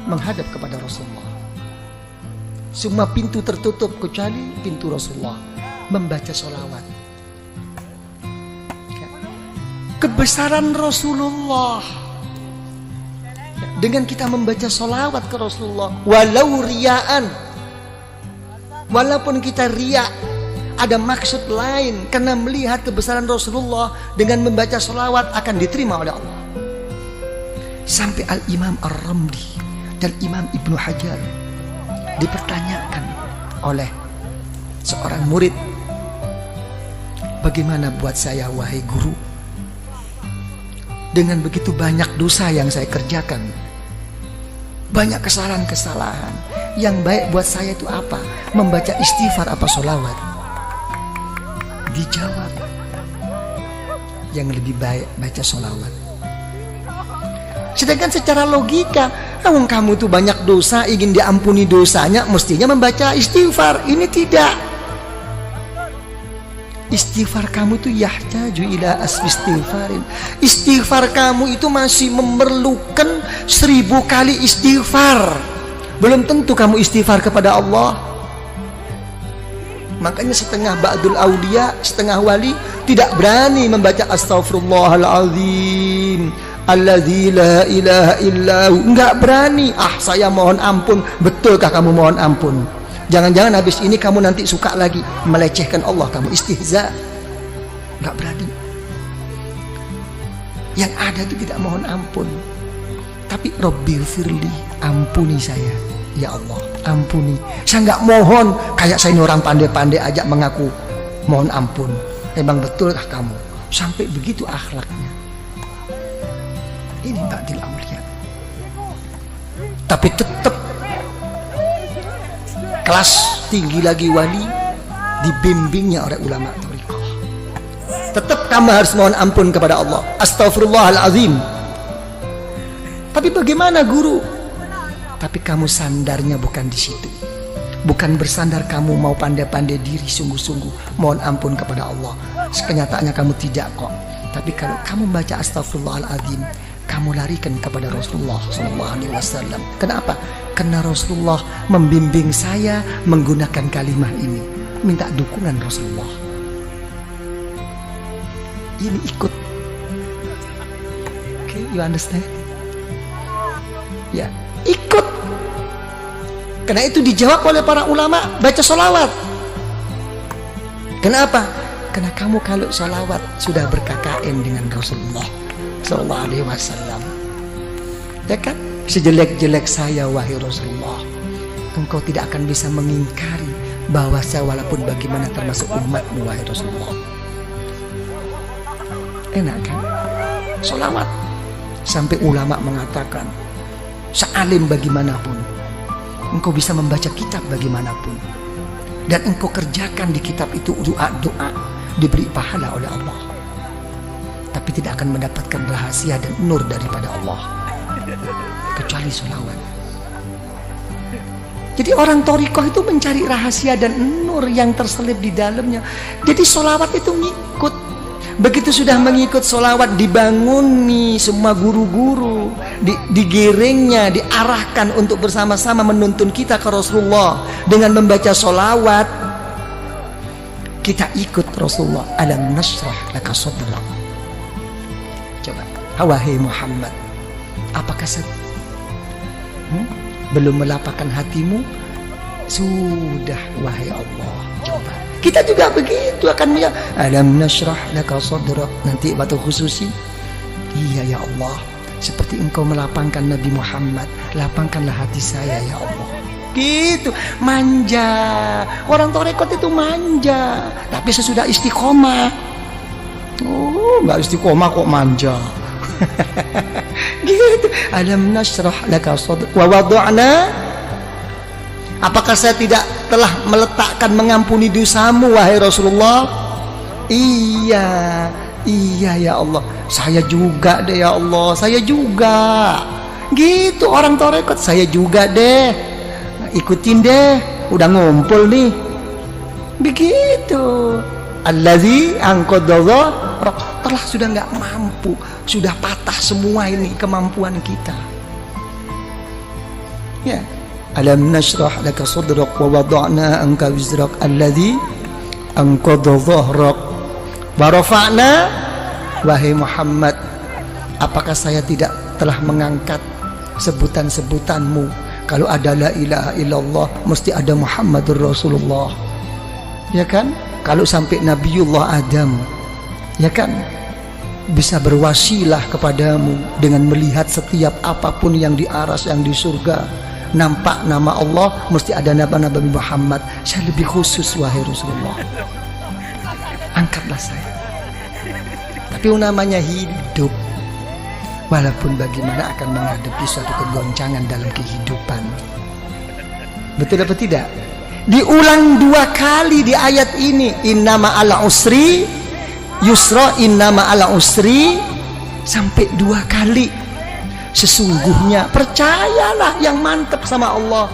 menghadap kepada Rasulullah. Semua pintu tertutup kecuali pintu Rasulullah, membaca sholawat. Kebesaran Rasulullah dengan kita membaca sholawat ke Rasulullah, walau riaan, walaupun kita riak, ada maksud lain karena melihat kebesaran Rasulullah, dengan membaca sholawat akan diterima oleh Allah. Sampai Al-Imam Ar-Ramli dan Imam Ibnu Hajar dipertanyakan oleh seorang murid, bagaimana buat saya wahai guru, dengan begitu banyak dosa yang saya kerjakan, banyak kesalahan-kesalahan, yang baik buat saya itu apa? Membaca istighfar apa sholawat? Dijawab, yang lebih baik baca sholawat. Sedangkan secara logika, kamu tuh banyak dosa, ingin diampuni dosanya, mestinya membaca istighfar. Ini tidak. Istighfar kamu itu yahtaju ila asfi istighfarin. Istighfar kamu itu masih memerlukan 1000 kali istighfar. Belum tentu kamu istighfar kepada Allah. Makanya setengah ba'dul aulia, setengah wali tidak berani membaca astaghfirullahaladzim alladzi la ilaha illahu. Enggak berani. Saya mohon ampun. Betulkah kamu mohon ampun? Jangan-jangan habis ini kamu nanti suka lagi melecehkan Allah, kamu istihza. Enggak berani. Yang ada itu tidak mohon ampun, tapi Rabbighfirli, ampuni saya ya Allah, ampuni. Saya enggak mohon kayak saya ini orang pandai-pandai aja mengaku mohon ampun. Emang betulkah kamu? Sampai begitu akhlaknya. Ini ba'dil aulia. Tapi tetap kelas tinggi lagi wali, dibimbingnya oleh ulama thariqah. Tetap kamu harus mohon ampun kepada Allah, astaghfirullahalazim. Tapi bagaimana guru? Tapi kamu sandarnya bukan di situ. Bukan bersandar kamu mau pandai-pandai diri sungguh-sungguh mohon ampun kepada Allah. Kenyataannya kamu tidak kok. Tapi kalau kamu baca astaghfirullahalazim, kamu larikan kepada Rasulullah SAW. Kenapa? Karena Rasulullah membimbing saya menggunakan kalimat ini. Minta dukungan Rasulullah. Ini ikut. Okay, you understand? Ya, ikut. Karena itu dijawab oleh para ulama, baca sholawat. Kenapa? Karena kamu kalau sholawat sudah berKKN dengan Rasulullah Sallallahu Alaihi Wasallam, ya kan? Sejelek-jelek saya wahai Rasulullah, engkau tidak akan bisa mengingkari bahwa saya walaupun bagaimana termasuk umatmu wahai Rasulullah. Enak kan? Sholawat. Sampai ulama mengatakan, sealim bagaimanapun, engkau bisa membaca kitab bagaimanapun, dan engkau kerjakan di kitab itu doa-doa, diberi pahala oleh Allah, tapi tidak akan mendapatkan rahasia dan nur daripada Allah kecuali sholawat. Jadi orang thariqah itu mencari rahasia dan nur yang terselip di dalamnya. Jadi sholawat itu ngikut. Begitu sudah mengikut sholawat, dibanguni semua guru-guru, digiringnya, diarahkan untuk bersama-sama menuntun kita ke Rasulullah dengan membaca sholawat. Kita ikut Rasulullah. Alam nashrah laka sadrak. Coba, wahai Muhammad, apakah belum melapangkan hatimu? Sudah wahai Allah. Coba. Kita juga begitu akan ya. Alam nashrah laka sadrak. Nanti waktu khususi, iya ya Allah, seperti engkau melapangkan Nabi Muhammad, lapangkanlah hati saya ya Allah. Gitu, manja. Orang thariqat itu manja, tapi sesudah istiqomah. Oh, nggak istiqomah kok manja. Gitu. Alam nashrah laka sadrak wa wada'na. Apakah saya tidak telah meletakkan mengampuni dosamu wahai Rasulullah? Iya ya Allah. Saya juga deh ya Allah, saya juga. Gitu orang thariqat, saya juga deh. Ikutin deh, udah ngumpul nih. Begitu. Allazi angqadha, telah sudah nggak mampu, sudah patah semua ini kemampuan kita. Ya, alam nashrah laka sadrak wa wada'na anka wizrak alladhi anqadha dhahrak wa rafa'na. Wahai Muhammad, apakah saya tidak telah mengangkat sebutan-sebutanmu? Kalau ada la ilaha illallah mesti ada Muhammadur Rasulullah, ya kan? Kalau sampai Nabiullah Adam, ya kan, bisa berwasilah kepadamu dengan melihat setiap apapun yang di aras, yang di surga, nampak nama Allah, mesti ada nama Nabi Muhammad. Saya lebih khusus, wahai Rasulullah, angkatlah saya. Tapi namanya hidup, walaupun bagaimana akan menghadapi suatu kegoncangan dalam kehidupan. Betul apa tidak? Diulang 2 kali di ayat ini, innama ala usri yusra, innama ala usri, sampai 2 kali. Sesungguhnya, percayalah yang mantap sama Allah,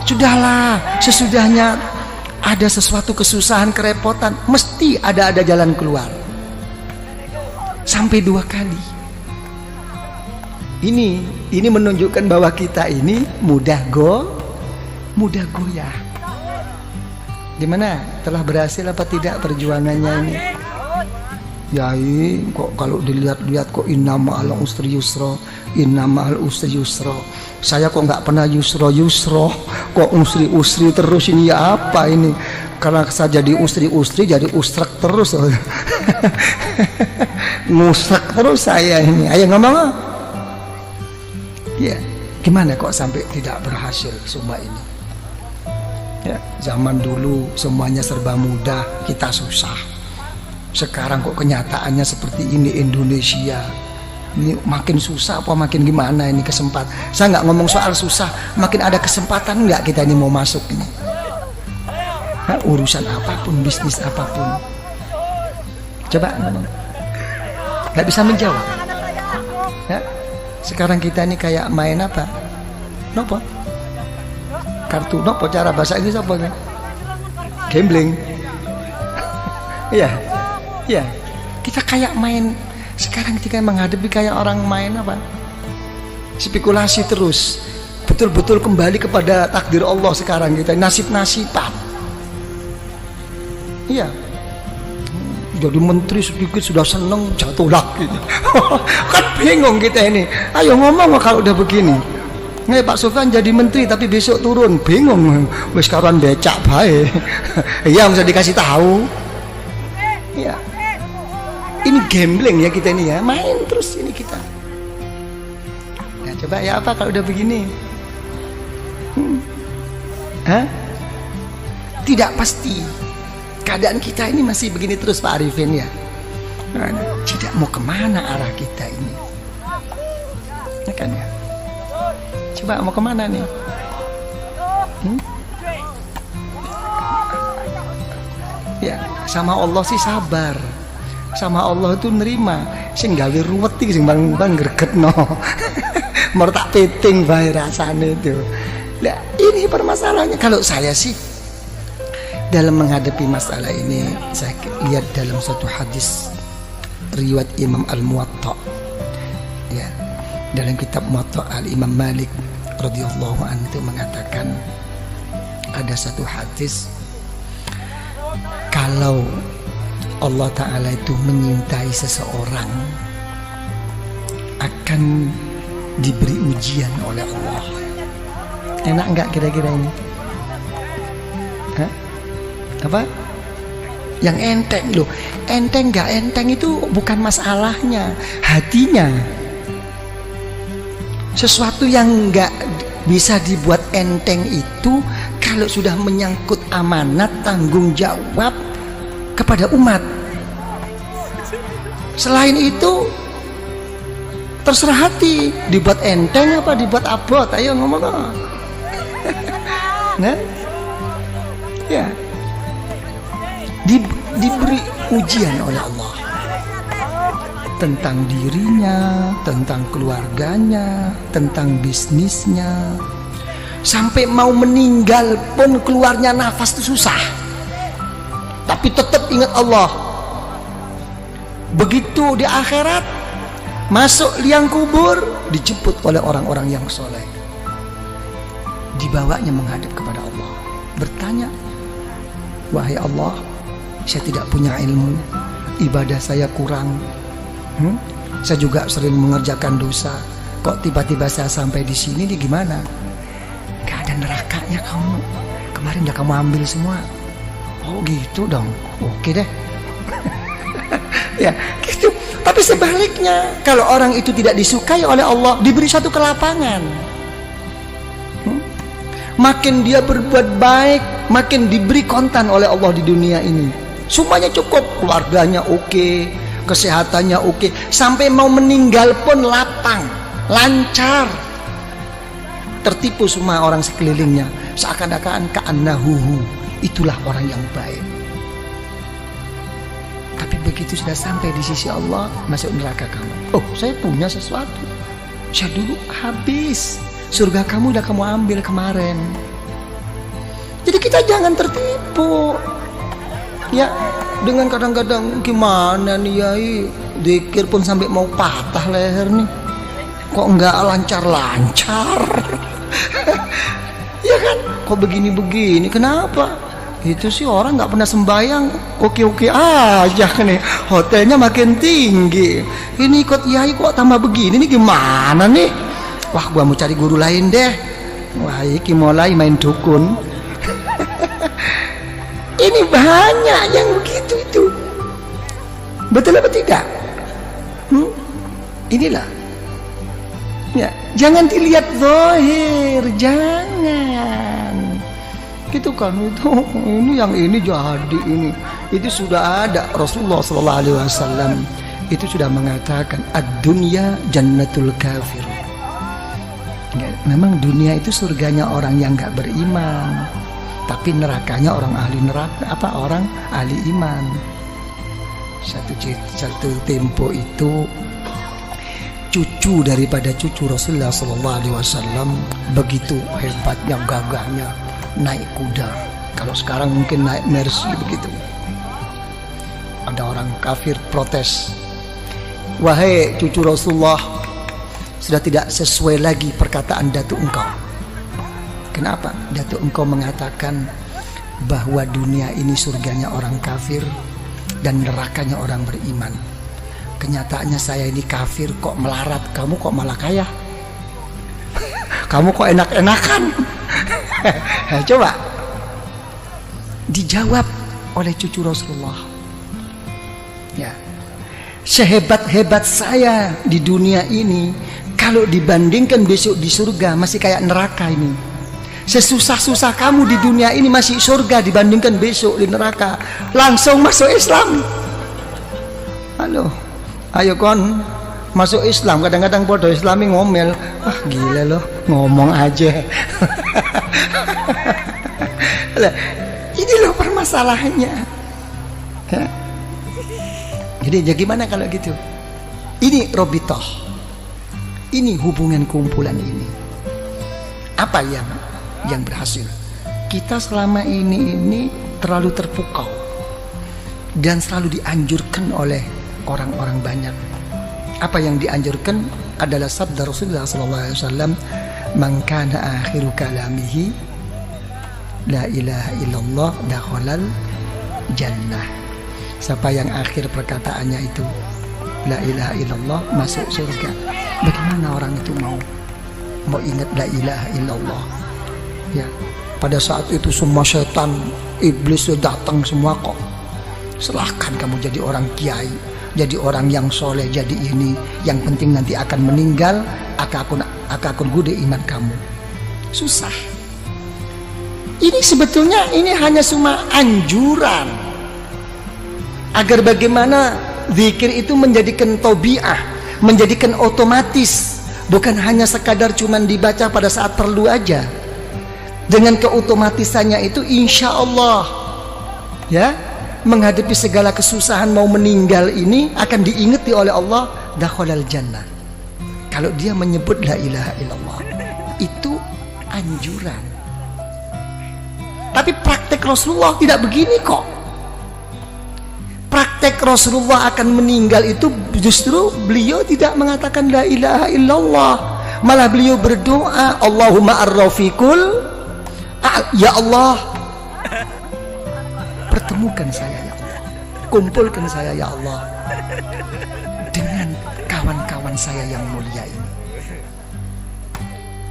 sudahlah, sesudahnya ada sesuatu kesusahan, kerepotan, mesti ada jalan keluar. Sampai 2 kali. Ini menunjukkan bahwa kita ini mudah goyah. Gimana? Telah berhasil apa tidak perjuangannya ini? Yai, kok kalau dilihat-lihat kok innama al usri yusra, innama al usri yusra. Saya kok nggak pernah yusra, kok usri terus ini, ya apa ini? Karena saya jadi usri jadi usrak terus. Ngusrak terus saya ini. Ayo ngomong. Ya, gimana kok sampai tidak berhasil semua ini? Ya, zaman dulu semuanya serba mudah, kita susah. Sekarang kok kenyataannya seperti ini Indonesia. Ini makin susah apa makin gimana ini kesempatan? Saya nggak ngomong soal susah, makin ada kesempatan nggak kita ini mau masuk ini? Nah, urusan apapun, bisnis apapun. Coba ngomong. Nggak bisa menjawab. Ya. Sekarang kita ini kayak main apa? Nopo? Kartu nopo, cara bahasa Inggris apa? Gambling. Iya. Iya. Kita kayak main. Sekarang kita menghadapi kayak orang main apa? Spekulasi terus. Betul-betul kembali kepada takdir Allah sekarang kita. Nasib-nasiban. Iya. Jadi menteri sedikit sudah seneng, jatuh lagi. Kan bingung kita ini. Ayo ngomong kalau udah begini. Nggak, Pak Sofyan jadi menteri tapi besok turun, bingung. Wis karuan becak bae. Iya, bisa dikasih tahu. Iya. Ini gambling ya kita ini ya, main terus ini kita. Ya coba ya apa kalau udah begini? Hah? Tidak pasti. Keadaan kita ini masih begini terus Pak Arifin ya. Tidak mau kemana arah kita ini, ya kan ya? Coba mau kemana nih? Ya, sama Allah sih sabar, sama Allah itu nerima. Sing gawe ruwet iki sing bang gregetno. Mer tak piting bae rasane itu. Nah, ini permasalahannya. Kalau saya sih dalam menghadapi masalah ini, saya lihat dalam satu hadis riwayat Imam Al-Muwatta, ya, dalam kitab Muwatta Al-Imam Malik radhiyallahu anhu itu mengatakan ada satu hadis, kalau Allah Ta'ala itu menyintai seseorang akan diberi ujian oleh Allah. Enak enggak kira-kira ini? Hah? Apa? Yang enteng loh. Enteng enggak enteng itu bukan masalahnya, hatinya. Sesuatu yang enggak bisa dibuat enteng itu kalau sudah menyangkut amanat, tanggung jawab kepada umat. Selain itu terserah hati, dibuat enteng apa dibuat abot. Ayo ngomong. Nah, ya, diberi ujian oleh Allah tentang dirinya, tentang keluarganya, tentang bisnisnya. Sampai mau meninggal pun keluarnya nafas itu susah, tapi tetap ingat Allah. Begitu di akhirat, masuk liang kubur, dijemput oleh orang-orang yang soleh. dibawanya menghadap kepada Allah, bertanya, wahai Allah, saya tidak punya ilmu, ibadah saya kurang, saya juga sering mengerjakan dosa, kok tiba-tiba saya sampai di sini nih, gimana? Gak ada nerakanya kamu, kemarin udah kamu ambil semua. Oh gitu dong, oke deh. Ya gitu. Tapi sebaliknya, kalau orang itu tidak disukai oleh Allah, diberi satu kelapangan, makin dia berbuat baik, makin diberi kontan oleh Allah di dunia ini. Semuanya cukup, keluarganya oke, kesehatannya oke, sampai mau meninggal pun lapang, lancar. Tertipu semua orang sekelilingnya, seakan-akan ka'annahu, itulah orang yang baik. Tapi begitu sudah sampai di sisi Allah, masuk neraka kamu. Oh, saya punya sesuatu, saya dulu habis, surga kamu udah kamu ambil kemarin. Jadi kita jangan tertipu ya, dengan kadang-kadang gimana nih Yai, zikir pun sampai mau patah leher nih, kok enggak lancar-lancar. Ya kan, kok begini-begini, kenapa? Itu sih orang nggak pernah sembahyang, oke-oke aja nih, hotelnya makin tinggi, ini ikut Yai kok tambah begini nih, gimana nih? Wah, gua mau cari guru lain deh. Wah, iki mulai main dukun. Ini banyak yang begitu itu. Betul apa tidak? Inilah. Ya, jangan dilihat zahir, jangan. Gitu kan, itu ini yang ini jadi ini. Itu sudah ada Rasulullah sallallahu alaihi wasallam itu sudah mengatakan ad-dunya jannatul kafir. Memang dunia itu surganya orang yang nggak beriman, tapi nerakanya orang ahli neraka, orang ahli iman. Satu tempo itu cucu daripada cucu Rasulullah Sallallahu Alaihi Wasallam begitu hebatnya, gagahnya, naik kuda. Kalau sekarang mungkin naik Mercy begitu. Ada orang kafir protes, wahai cucu Rasulullah, sudah tidak sesuai lagi perkataan datuk engkau. Kenapa? Datuk engkau mengatakan bahwa dunia ini surganya orang kafir dan nerakanya orang beriman. Kenyataannya saya ini kafir kok melarat, kamu kok malah kaya. Kamu kok enak-enakan. Coba dijawab oleh cucu Rasulullah. Ya, sehebat-hebat saya di dunia ini, kalau dibandingkan besok di surga masih kayak neraka ini. Sesusah-susah kamu di dunia ini masih surga dibandingkan besok di neraka. Langsung masuk Islam. Halo, ayo kon masuk Islam. Kadang-kadang bodoh Islami ngomel, ah gila loh, ngomong aja. Ini loh permasalahannya. Ya. Jadi ya gimana kalau gitu? Ini robitoh, ini hubungan kumpulan ini. Apa yang berhasil? Kita selama ini terlalu terpukau dan selalu dianjurkan oleh orang-orang banyak. Apa yang dianjurkan adalah sabda Rasulullah SAW, man kana akhiru kalamihi la ilaha illallah dakhalal jannah. Siapa yang akhir perkataannya itu la ilaha illallah, masuk surga. Bagaimana orang itu mau ingat la ilaha illallah? Ya, pada saat itu semua setan, iblis sudah datang semua kok. Silahkan kamu jadi orang kiai, jadi orang yang soleh, jadi ini. Yang penting nanti akan meninggal, akan gude iman kamu. Susah. Ini sebetulnya ini hanya cuma anjuran agar bagaimana zikir itu menjadikan tabiah, menjadikan otomatis, bukan hanya sekadar cuman dibaca pada saat perlu aja. Dengan keotomatisannya itu insya Allah ya, menghadapi segala kesusahan mau meninggal ini akan diingati oleh Allah, dakhalal jannah. Kalau dia menyebut la ilaha illallah, itu anjuran. Tapi praktek Rasulullah tidak begini kok. Praktek Rasulullah akan meninggal itu justru beliau tidak mengatakan la ilaha illallah, Malah beliau berdoa, Allahumma ar-rafiqul, ya Allah, pertemukan saya ya Allah, kumpulkan saya ya Allah dengan kawan-kawan saya yang mulia ini.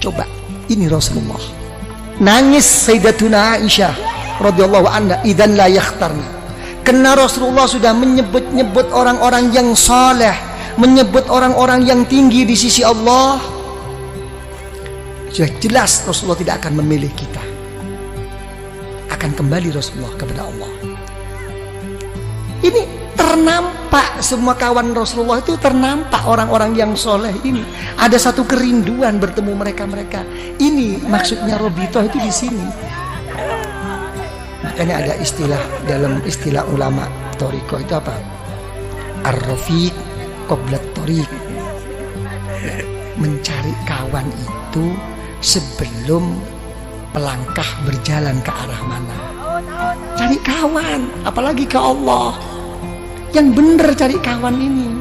Coba, ini Rasulullah. Nangis Sayyidatuna Aisyah radhiyallahu anha, idzan la yakhtarna. Karena Rasulullah sudah menyebut-nyebut orang-orang yang saleh, menyebut orang-orang yang tinggi di sisi Allah. Sudah jelas Rasulullah tidak akan memilih kita. Akan kembali Rasulullah kepada Allah. Ini ternampak, semua kawan Rasulullah itu ternampak orang-orang yang soleh ini. Ada satu kerinduan bertemu mereka-mereka. Ini maksudnya Robitoh itu di sini. Makanya ada istilah, dalam istilah ulama Thariqah itu apa? Ar-rafiq qabla thariq. Mencari kawan itu sebelum pelangkah berjalan ke arah mana. Cari kawan, apalagi ke Allah. Yang benar cari kawan ini,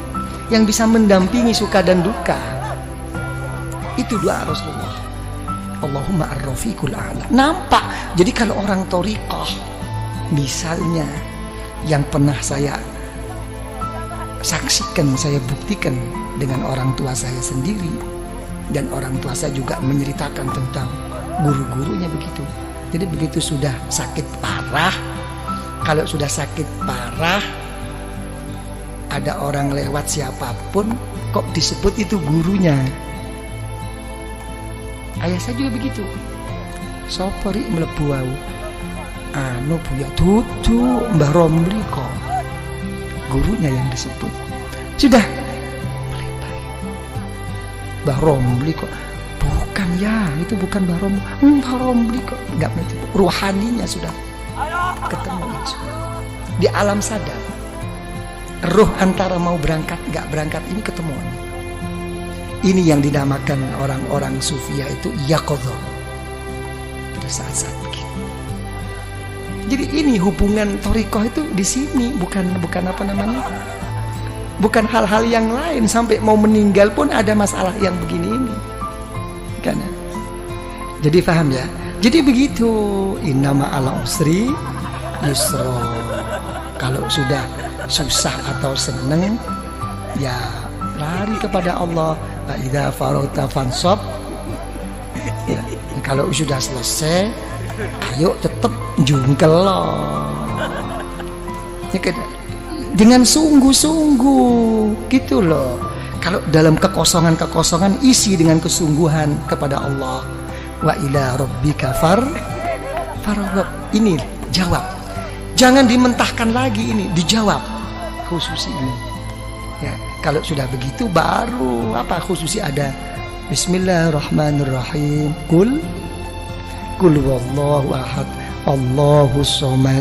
yang bisa mendampingi suka dan duka. Itu doa Rasulullah. Allahumma ar-rafiqul a'la. Nampak. Jadi kalau orang thariqah, misalnya yang pernah saya saksikan, saya buktikan dengan orang tua saya sendiri, dan orang tua saya juga menceritakan tentang guru-gurunya begitu. Jadi begitu sudah sakit parah, kalau sudah sakit parah, ada orang lewat siapapun kok disebut itu gurunya. Ayah saya juga begitu. Sopori mlebu wau. Anu buya tutu Mbah Romli kok. Gurunya yang disebut. Sudah melebar. Mbah Romli kok. Bukan ya, itu bukan Mbah Romli. Mbah Romli kok. Enggak berarti. Ruhaninya sudah ketemu itu. Di alam sadar. Ruh antara mau berangkat nggak berangkat ini ketemuan. Ini yang dinamakan orang-orang sufia itu yaqadha. Pada saat-saat begini. Jadi ini hubungan thariqah itu di sini, bukan apa namanya? Bukan hal-hal yang lain, sampai mau meninggal pun ada masalah yang begini ini. Kan? Jadi paham ya? Jadi begitu, innama ala usri yusra. Kalau sudah susah atau seneng, ya lari kepada Allah. Wa idza faragta fansab. Ya, kalau sudah selesai, ayo tetap jungkel loh. Ya, dengan sungguh-sungguh gitu loh. Kalau dalam kekosongan isi dengan kesungguhan kepada Allah. Wa ila rabbika farghab. Ini jawab. Jangan dimentahkan lagi, ini dijawab khususi ini. Ya, kalau sudah begitu baru apa khususi ada Bismillahirrahmanirrahim. Kul wallahu ahad, Allahus somad.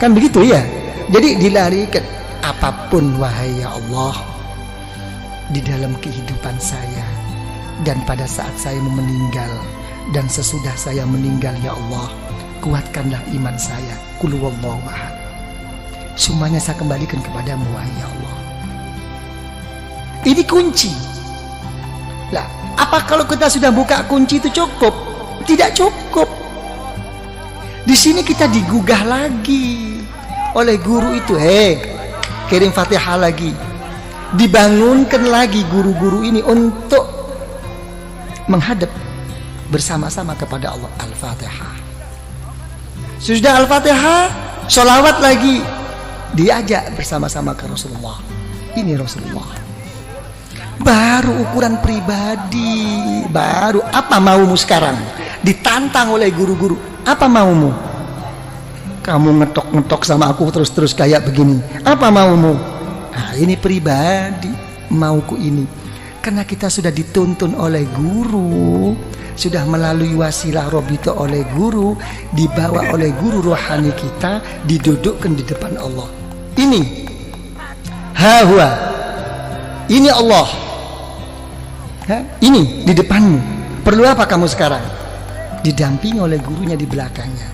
Kan begitu ya. Jadi dilarikan apapun wahai ya Allah di dalam kehidupan saya dan pada saat saya meninggal dan sesudah saya meninggal ya Allah, kuatkanlah iman saya. Kul wallahu ahad. Semuanya saya kembalikan kepadamu wahai ya Allah. Ini kunci. Lah, apa kalau kita sudah buka kunci itu cukup? Tidak cukup. Di sini kita digugah lagi oleh guru itu. Kirim Fatihah lagi. Dibangunkan lagi guru-guru ini untuk menghadap bersama-sama kepada Allah. Al-Fatihah. Sudah Al-Fatihah, sholawat lagi. Diajak bersama-sama ke Rasulullah. Ini Rasulullah. Baru ukuran pribadi. Baru apa maumu sekarang? Ditantang oleh guru-guru. Apa maumu? Kamu ngetok-ngetok sama aku terus-terus kayak begini. Apa maumu? Nah, ini pribadi. Mauku ini. Karena kita sudah dituntun oleh guru, sudah melalui wasilah Robito oleh guru, dibawa oleh guru rohani kita, didudukkan di depan Allah. Ini Hawa. Ini Allah. Ini di depanmu. Perlu apa kamu sekarang? Didampingi oleh gurunya di belakangnya.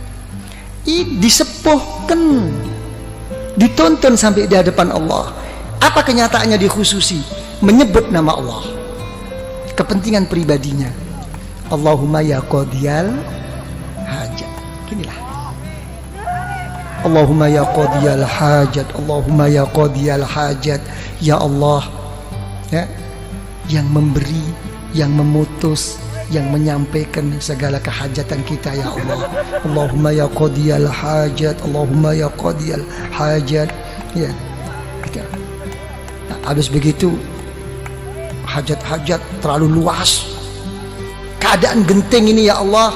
Disepuhkan, dituntun sampai di hadapan Allah. Apa kenyataannya dikhususi? Menyebut nama Allah. kepentingan pribadinya. Allahumma ya qadiyal hajat. Ginilah. Allahumma ya qadiyal hajat, Allahumma ya qadiyal hajat. Ya Allah, ya, yang memberi, yang memutus, yang menyampaikan segala kehajatan kita, ya Allah. Allahumma ya qadiyal hajat, Allahumma ya qadiyal hajat. Ya, kita. Nah, habis begitu hajat-hajat terlalu luas. Keadaan genting ini, ya Allah.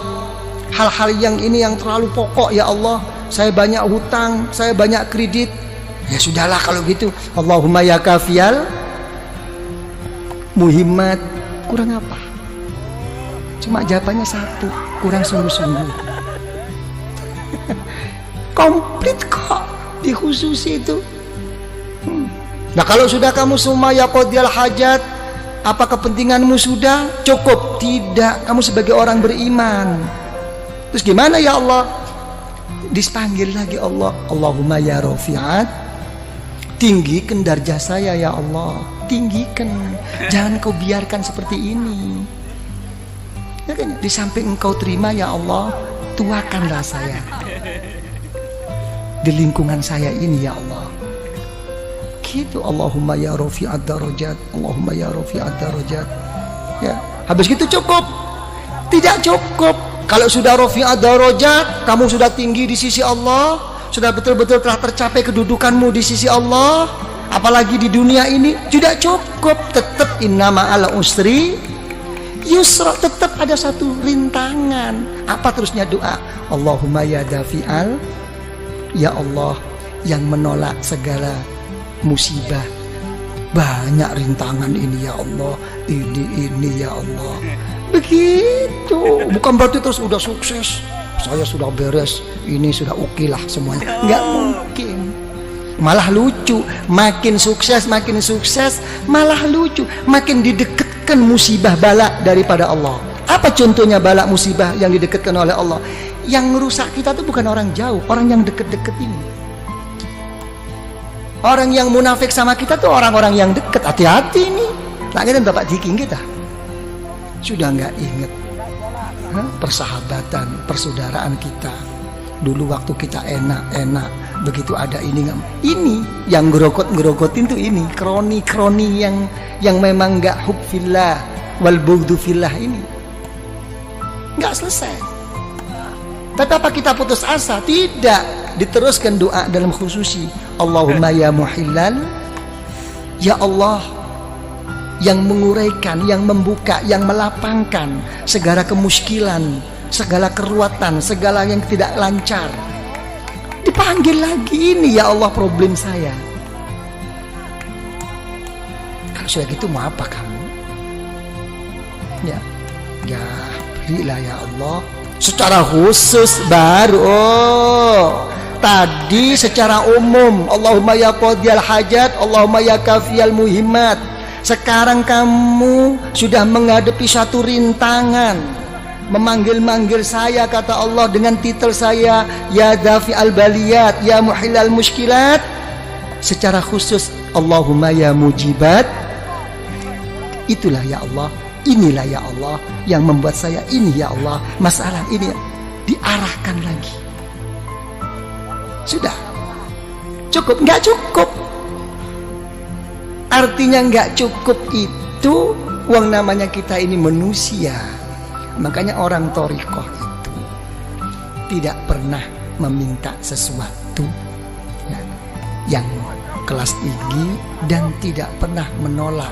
Hal-hal yang ini yang terlalu pokok, ya Allah. Saya banyak hutang, saya banyak kredit. Ya sudahlah kalau gitu. Allahumma ya kafiyal muhimmat. Kurang apa? Cuma jawabannya satu, kurang sungguh-sungguh. Komplit kok dikhususi itu. Nah kalau sudah kamu semua ya qadiyal hajat, apa kepentinganmu sudah cukup? Tidak, kamu sebagai orang beriman. Terus gimana ya Allah? Dipanggil lagi Allah. Allahumma ya rafi'at, tinggikan darjah saya ya Allah. Tinggikan, jangan kau biarkan seperti ini. Ya kan? Di samping engkau terima ya Allah, tuakanlah saya di lingkungan saya ini ya Allah. Gitu. Allahumma ya rafi'at darajat, Allahumma ya rafi'at darajat. Ya, habis gitu cukup? Tidak cukup. Kalau sudah rafi'at darajat, kamu sudah tinggi di sisi Allah, sudah betul-betul telah tercapai kedudukanmu di sisi Allah, apalagi di dunia ini, tidak cukup. Tetap inna ma'al usri yusra, tetap ada satu rintangan. Apa terusnya doa? Allahumma ya dafi'al, ya Allah yang menolak segala musibah. Banyak rintangan ini ya Allah, ini ya Allah. Begitu. Bukan berarti terus udah sukses, saya sudah beres, ini sudah oke lah semuanya. Nggak mungkin. Malah lucu, makin sukses malah lucu, makin didekatkan musibah bala daripada Allah. Apa contohnya bala musibah yang didekatkan oleh Allah? Yang merusak kita itu bukan orang jauh, orang yang deket-deket ini. Orang yang munafik sama kita tuh orang-orang yang dekat. Hati-hati nih. Langit dan Bapak Diking kita sudah nggak inget persahabatan, persaudaraan kita. Dulu waktu kita enak-enak, begitu ada ini yang ngerogotin tuh ini kroni yang memang nggak hub fillah wal bughdu fillah ini nggak selesai. Tapi apa kita putus asa? Tidak, diteruskan doa dalam khususi. Allahumma ya muhillal, ya Allah yang menguraikan, yang membuka, yang melapangkan segala kemuskilan, segala keruatan, segala yang tidak lancar. Dipanggil lagi, ini ya Allah problem saya. Kalau sudah gitu mau apa kamu? Ya berilah ya Allah. Secara khusus baru. Tadi secara umum, Allahumma ya qadiyal hajat, Allahumma ya kafiyal muhimmat. Sekarang kamu sudah menghadapi satu rintangan, memanggil-manggil saya, kata Allah dengan titel saya, ya dafi al-baliyat, ya muhilal muskilat. Secara khusus, Allahumma ya mujibat. Itulah ya Allah, inilah ya Allah yang membuat saya ini ya Allah, masalah ini diarahkan lagi. Sudah cukup? Nggak cukup. Artinya nggak cukup itu uang, namanya kita ini manusia. Makanya orang thariqah itu tidak pernah meminta sesuatu yang kelas tinggi dan tidak pernah menolak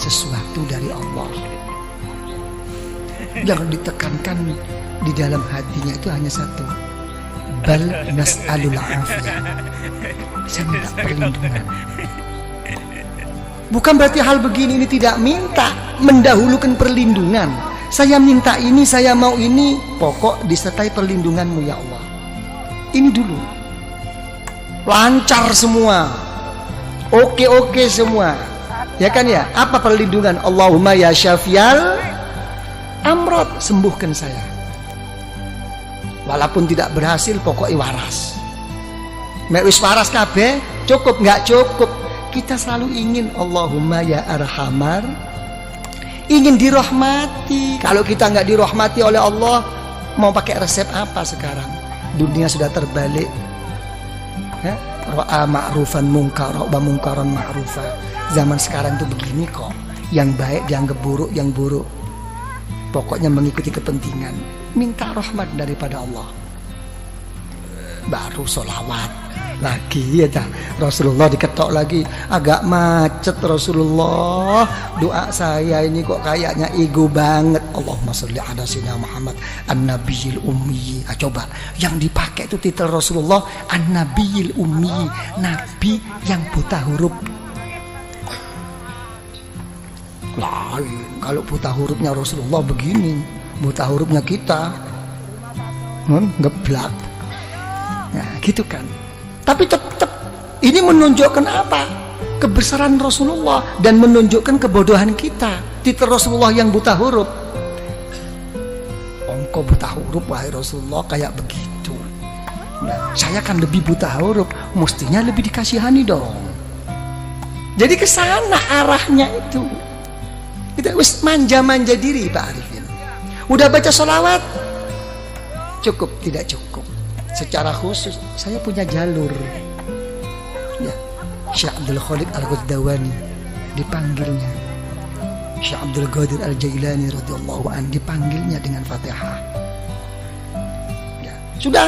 sesuatu dari Allah. Yang ditekankan di dalam hatinya itu hanya satu, bal nas'alul afiyah. Saya minta perlindungan. Bukan berarti hal begini ini tidak minta, mendahulukan perlindungan. Saya minta ini, saya mau ini, pokok disertai perlindunganmu ya Allah. Ini dulu. Lancar semua. Oke semua. Ya kan ya? Apa perlindungan? Allahumma ya syafial amrod, sembuhkan saya. Walaupun tidak berhasil, pokoknya waras. Mek wis waras kabeh, cukup nggak cukup? Kita selalu ingin Allahumma ya arhamar ingin dirahmati. Kalau kita nggak dirahmati oleh Allah, mau pakai resep apa sekarang? Dunia sudah terbalik. Ya? Ra'a ma'rufan munkara wa munkaran ma'rufa. Zaman sekarang tuh begini kok. Yang baik dianggap buruk, yang buruk pokoknya mengikuti kepentingan. Minta rahmat daripada Allah, baru sholawat lagi ya dah. Rasulullah diketok lagi, agak macet Rasulullah. Doa saya ini kok kayaknya ego banget. Allahumma sholli ala sayyidina Muhammad an-nabiyil ummi. Coba yang dipakai itu titel Rasulullah an-nabiyil ummi, nabi yang buta huruf. Lain kalau buta hurufnya Rasulullah begini, buta hurufnya kita ngeblak. Nah gitu kan. Tapi tetap ini menunjukkan apa? Kebesaran Rasulullah dan menunjukkan kebodohan kita. Titel Rasulullah yang buta huruf. Engkau buta huruf wahai Rasulullah kayak begitu. Nah, saya kan lebih buta huruf, mestinya lebih dikasihani dong. Jadi ke sana arahnya itu. Kita wis manja-manja diri Pak Arifin. Udah baca sholawat? Cukup, tidak cukup. Secara khusus saya punya jalur. Ya, Syekh Abdul Khaliq Al-Ghazdawani dipanggilnya. Syekh Abdul Qadir Al-Jailani radhiyallahu anhu dipanggilnya dengan Fatihah. Ya, sudah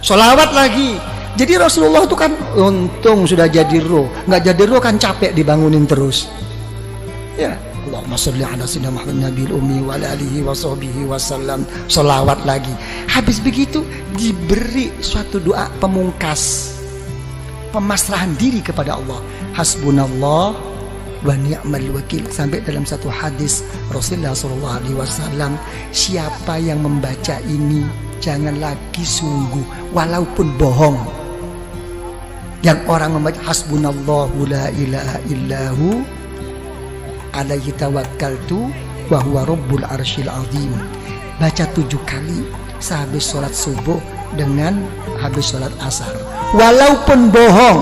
sholawat lagi. Jadi Rasulullah itu kan untung sudah jadi roh. Nggak jadi roh kan capek dibangunin terus. Ya. Allahumma sholli ala sayyidina Muhammad nabiyil ummi wa ala alihi wa sahbihi wasallam. Sholawat lagi. Habis begitu diberi suatu doa pemungkas, pemasrahan diri kepada Allah. Hasbunallah wa ni'mal wakil. Sampai dalam satu hadis Rasulullah SAW, siapa yang membaca ini jangan lagi sungguh walaupun bohong. Yang orang membaca hasbunallahu la ilaha illahu alaihi tawakkaltu wa huwa rabbul arsyil azim. Baca 7 kali sehabis sholat subuh dengan habis sholat asar. Walaupun bohong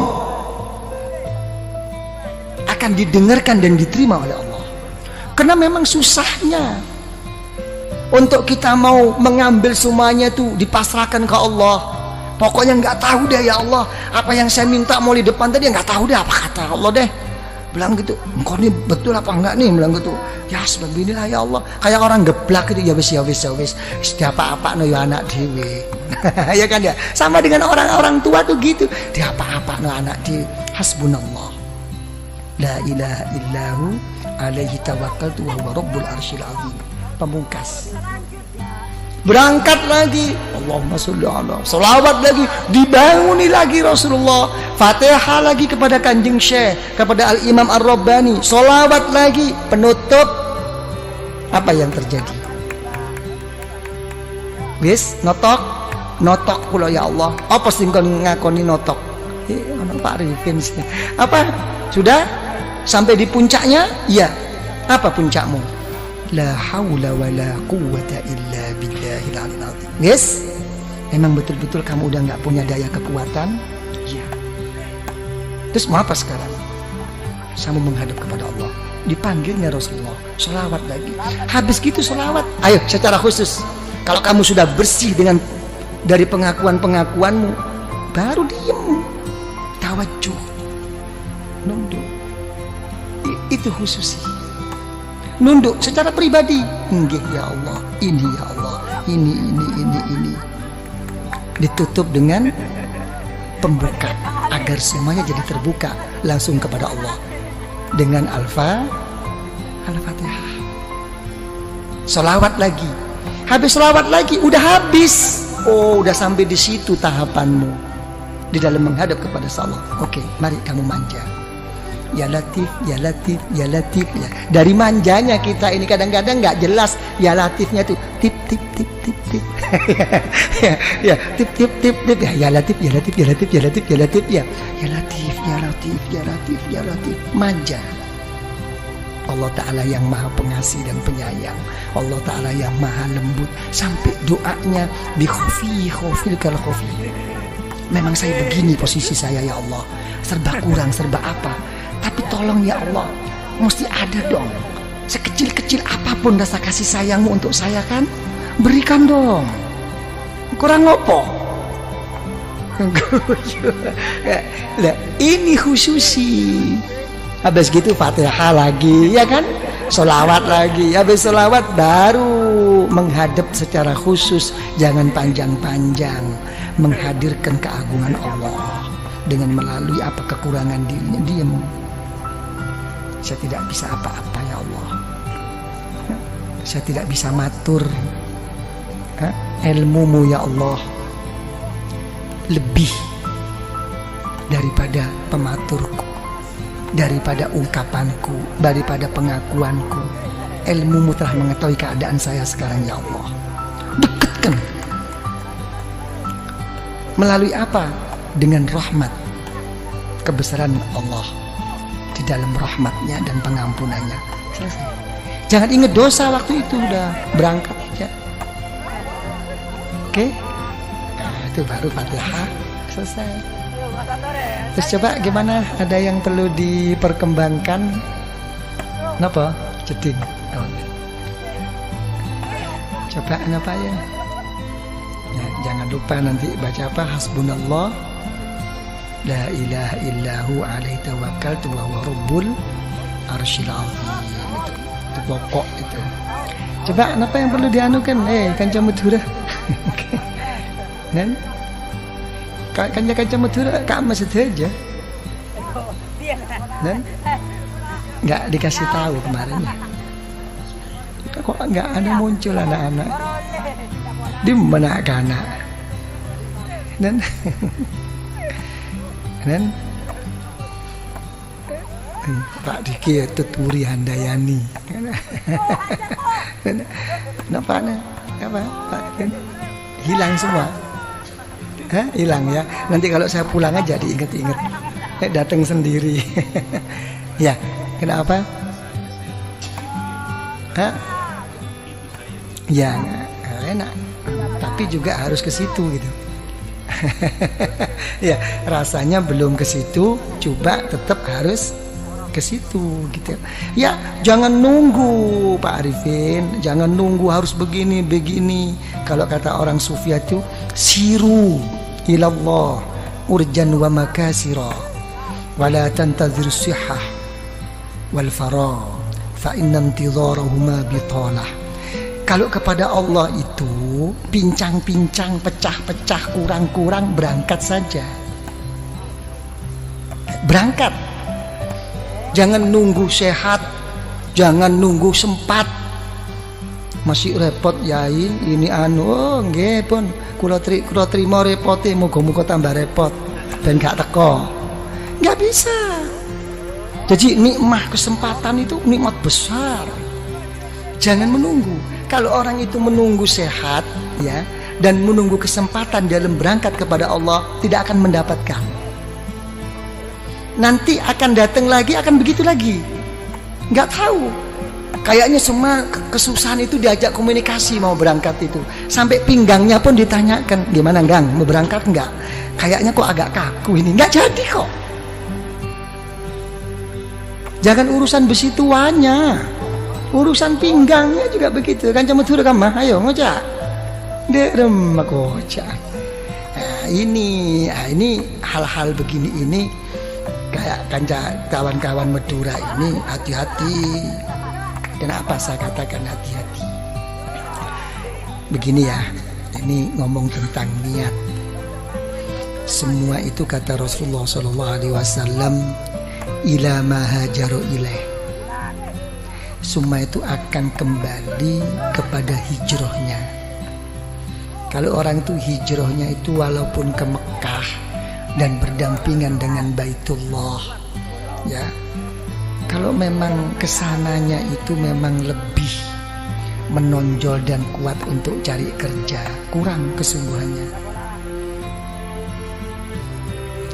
akan didengarkan dan diterima oleh Allah. Karena memang susahnya untuk kita mau mengambil semuanya itu dipasrahkan ke Allah. Pokoknya nggak tahu deh ya Allah, apa yang saya minta mau di depan tadi nggak tahu deh apa kata Allah deh. Bilang gitu, engkau ini betul apa enggak nih? Bilang gitu, ya sebab inilah ya Allah. Kayak orang geblak gitu, ya wis. Setiap apa no ya anak dewe. Ya kan ya. Sama dengan orang-orang tua tuh gitu. Dia apa no anak dewe. Hasbunallah. La ilaha illahu alaihi tawakkaltu wa huwa rabbul arsyil azim. Pemungkas. Berangkat lagi, Allahumma sholli ala, sholawat lagi, dibanguni lagi Rasulullah, Fatihah lagi kepada Kanjeng Syekh, kepada Al-Imam Ar-Rabbani, sholawat lagi, penutup. Apa yang terjadi? Wis notok kula ya Allah. Apa sing kon ngakoni notok? Ana Pak Arifin. Apa? Sudah sampai di puncaknya? Iya. Apa puncakmu? La haula wa la quwwata illa billahil aliyil azim. Yes? Memang betul-betul kamu udah nggak punya daya kekuatan? Iya. Terus mau apa sekarang? Sama menghadap kepada Allah. Dipanggilnya Rasulullah, sholawat lagi. Habis gitu sholawat. Ayo secara khusus. Kalau kamu sudah bersih dengan dari pengakuan-pengakuanmu, baru diem. Tawajuh. Nunduk. Itu khusus. Nunduk secara pribadi. Nggih ya Allah, ini ya Allah, ini. Ditutup dengan pembuka agar semuanya jadi terbuka langsung kepada Allah dengan Al-Fatihah. Sholawat lagi. Habis sholawat lagi, udah habis. Oh, udah sampai di situ tahapanmu di dalam menghadap kepada Allah. Oke, mari kamu manja. Ya Latif, ya Latif, ya Latif ya. Dari manjanya kita ini kadang-kadang nggak jelas ya Latifnya tuh tip tip tip tip tip. ya tip tip tip tip ya Latif, ya Latif, ya Latif, ya Latif, ya Latif ya. Ya Latif, ya Latif, ya Latif, ya Latif. Manja. Allah Ta'ala yang maha pengasih dan penyayang. Allah Ta'ala yang maha lembut. Sampai doanya bi khofil kal khofil. Memang saya begini posisi saya ya Allah, serba kurang, serba apa. Tapi tolong ya Allah, mesti ada dong sekecil-kecil apapun rasa kasih sayangmu untuk saya kan, berikan dong. Kurang ngopo? Nah, ini khususi. Habis gitu Fatihah lagi, ya kan? Sholawat lagi. Habis sholawat baru menghadap secara khusus, jangan panjang-panjang, menghadirkan keagungan Allah dengan melalui apa kekurangan dirinya. Diam. Saya tidak bisa apa-apa ya Allah. Saya tidak bisa matur. Ilmumu ya Allah lebih daripada pematurku, daripada ungkapanku, daripada pengakuanku. Ilmumu telah mengetahui keadaan saya sekarang ya Allah. Dekatkan. Melalui apa? Dengan rahmat, kebesaran Allah di dalam rahmatnya dan pengampunannya. Selesai. Jangan ingat dosa waktu itu, udah berangkat aja. Oke? Nah, itu baru Fatihah selesai. Terus coba gimana? Ada yang perlu diperkembangkan? Kenapa? Jeding. Oh. Coba apa ya? Ya, jangan lupa nanti baca apa? Hasbunallah la ilaha illahu alaihi tawakkaltu wa huwa rabbul arsyil azim. Itu pokok itu. Coba apa yang perlu dianukan? Kanca Madura. Dan kanca Madura kamu saja. Dan nggak dikasih tahu kemarin. Kok nggak ada muncul anak-anak? Di mana anak? Dan Pak Diki tuturi Handayani. Kenapa nih? Apa Pak? Hilang semua. Hilang ya. Nanti kalau saya pulang aja diinget-inget. Datang sendiri. Ya, kenapa? Ya, enak. Tapi juga harus ke situ gitu. Ya, rasanya belum ke situ, coba tetap harus ke situ gitu. Ya, jangan nunggu Pak Arifin, jangan nunggu harus begini. Kalau kata orang sufi itu siru ilallah urjan wa makasira wala tantazir sihah wal farah fa inna intidharahuma bitalah. Kalau kepada Allah itu pincang-pincang, pecah-pecah, kurang-kurang, berangkat saja. Berangkat. Jangan nunggu sehat, jangan nunggu sempat. Masih repot yain, ini nggih pun kula trimo repote, muga-muga tambah repot ben gak teko. Enggak bisa. Jadi nikmat kesempatan itu nikmat besar. Jangan menunggu. Kalau orang itu menunggu sehat ya dan menunggu kesempatan dalam berangkat kepada Allah, tidak akan mendapatkan. Nanti akan datang lagi, akan begitu lagi. Nggak tahu. Kayaknya semua kesusahan itu diajak komunikasi mau berangkat itu. Sampai pinggangnya pun ditanyakan, gimana Gang, mau berangkat nggak? Kayaknya kok agak kaku ini. Nggak jadi kok. Jangan urusan besi tuanya, urusan pinggangnya juga begitu. Kan cuma turun kamah, ayo ngocak. Derem ngocak. Nah, ini hal-hal begini ini kayak kawan-kawan Madura ini hati-hati. Kenapa saya katakan hati-hati? Begini ya, ini ngomong tentang niat. Semua itu kata Rasulullah SAW, ila ma hajaru ilaih. Semua itu akan kembali kepada hijrahnya. Kalau orang itu hijrahnya itu walaupun ke Mekah dan berdampingan dengan Baitullah, ya. Kalau memang kesananya itu memang lebih menonjol dan kuat untuk cari kerja, kurang kesungguhannya.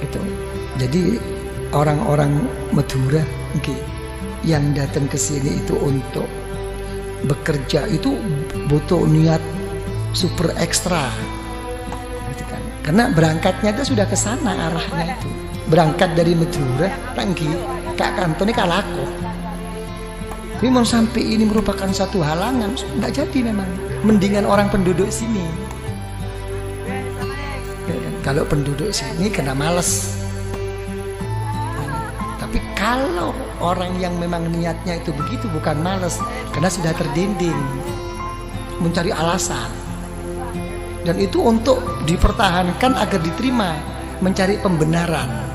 Gitu. Jadi orang-orang Madura yang datang ke sini itu untuk bekerja itu butuh niat super ekstra, gitu kan? Karena berangkatnya itu sudah ke sana arahnya itu. Berangkat dari Madura, tangki Kak Kantoni kalako. Tapi mau sampai ini merupakan satu halangan, nggak jadi memang. Mendingan orang penduduk sini. Ya kan? Kalau penduduk sini kena males. Tapi kalau orang yang memang niatnya itu begitu, bukan males, karena sudah terdinding, mencari alasan. Dan itu untuk dipertahankan agar diterima, mencari pembenaran.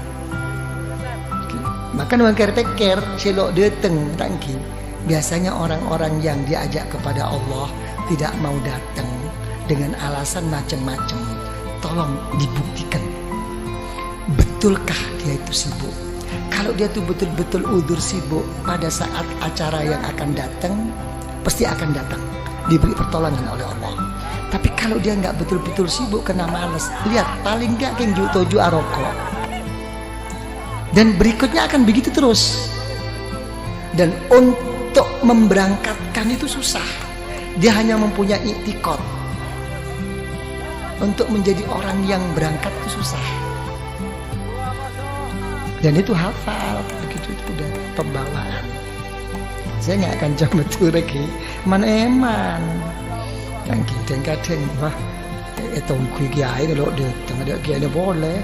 Maka orang kerteker selok dateng tangki. Biasanya orang-orang yang diajak kepada Allah tidak mau datang dengan alasan macam-macam. Tolong dibuktikan, betulkah dia itu sibuk? Kalau dia itu betul-betul udzur sibuk pada saat acara yang akan datang, pasti akan datang, diberi pertolongan oleh Allah. Tapi kalau dia nggak betul-betul sibuk kena males, lihat paling nggak keng toju aroko. Dan berikutnya akan begitu terus. Dan untuk memberangkatkan itu susah. Dia hanya mempunyai i'tikad. Untuk menjadi orang yang berangkat itu susah. Dan itu hafal, begitu itu udah pembawaan. Saya nggak akan coba betul lagi. Mana eman? Dan kadang-kadang wah, tongkui kiai lo datang ada kiai ada boleh.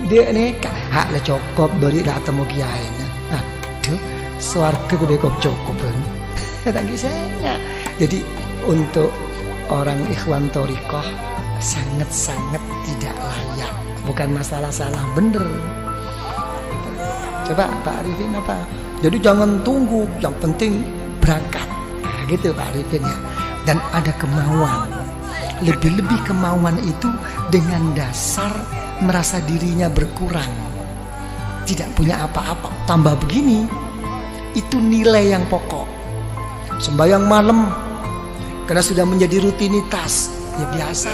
Dia ni hak lah cukup beri datang mau kiai. Aduh, swarga gede kok cukup kan? Tadi saya. Jadi untuk orang ikhwan thoriqah sangat-sangat tidak layak. Bukan masalah salah bener. Coba Pak Arifin apa? Jadi jangan tunggu, yang penting berangkat. Nah, gitu Pak Arifin ya. Dan ada kemauan. Lebih-lebih kemauan itu dengan dasar merasa dirinya berkurang, tidak punya apa-apa, tambah begini, itu nilai yang pokok. Sembahyang malam karena sudah menjadi rutinitas, ya biasa.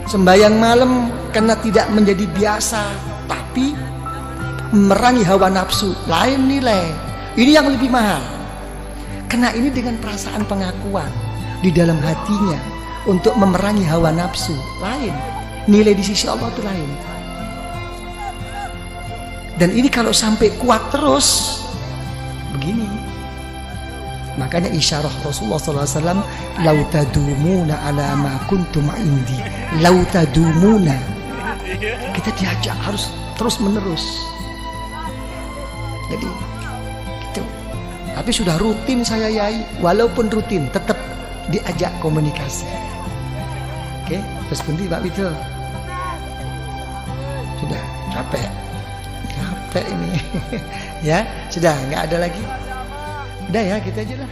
Sembahyang malam karena tidak menjadi biasa, tapi merangi hawa nafsu, lain nilai. Ini yang lebih mahal. Karena ini dengan perasaan pengakuan di dalam hatinya untuk memerangi hawa nafsu, lain. Nilai di sisi Allah itu lain. Dan ini kalau sampai kuat terus begini. Makanya isyarah Rasulullah SAW, lau tadumuna ala ma kuntum indi, lau tadumuna. Kita diajak harus terus menerus. Jadi gitu. Tapi sudah rutin saya yai, walaupun rutin tetap diajak komunikasi. Oke, terus bunti Pak Wido. Sudah capek ini. Ya sudah nggak ada lagi, udah ya gitu aja lah.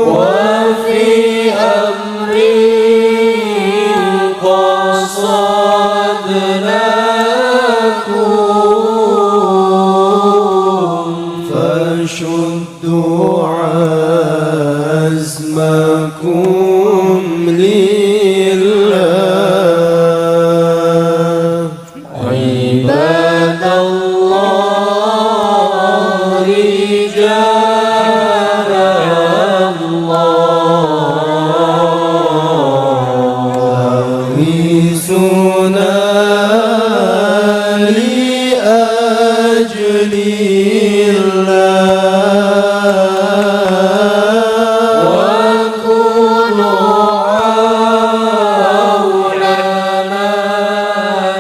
وفي أنسنا لأجل الله وكل عولنا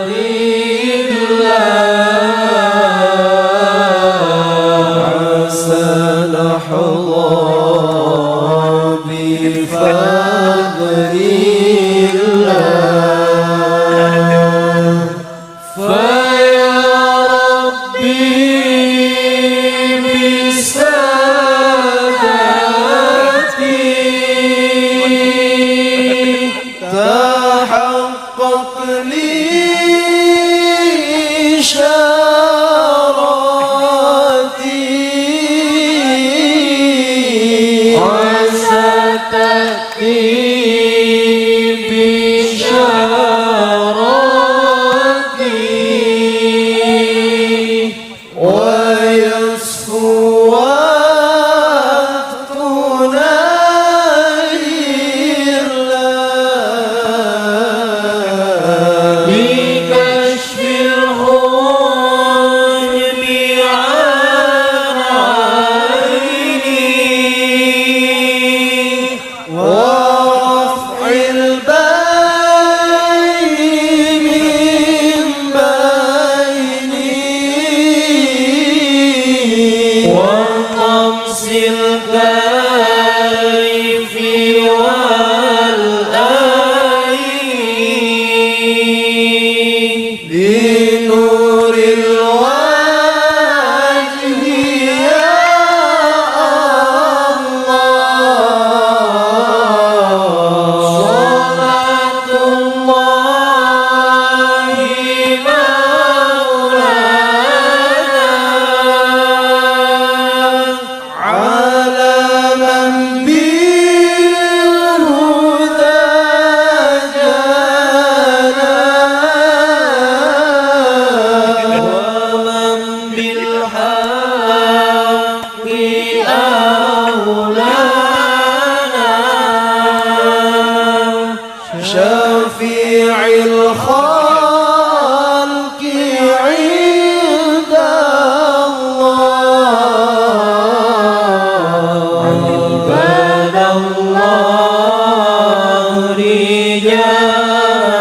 لله عسى نحظى بفضل الله فيا ربي بسادتي تحقق لي إشاراتي وستأتي بشارتي ويصفو وقتنا لله بكشف الغيب عن عيني ورفع البين من بيني وطمس الكيف والآي بنور الوجه يا الله صلاة الله مولانا على من بالهدى جانا ومن بالحق أولانا شفيع الخلق عند الله عباد الله رجالا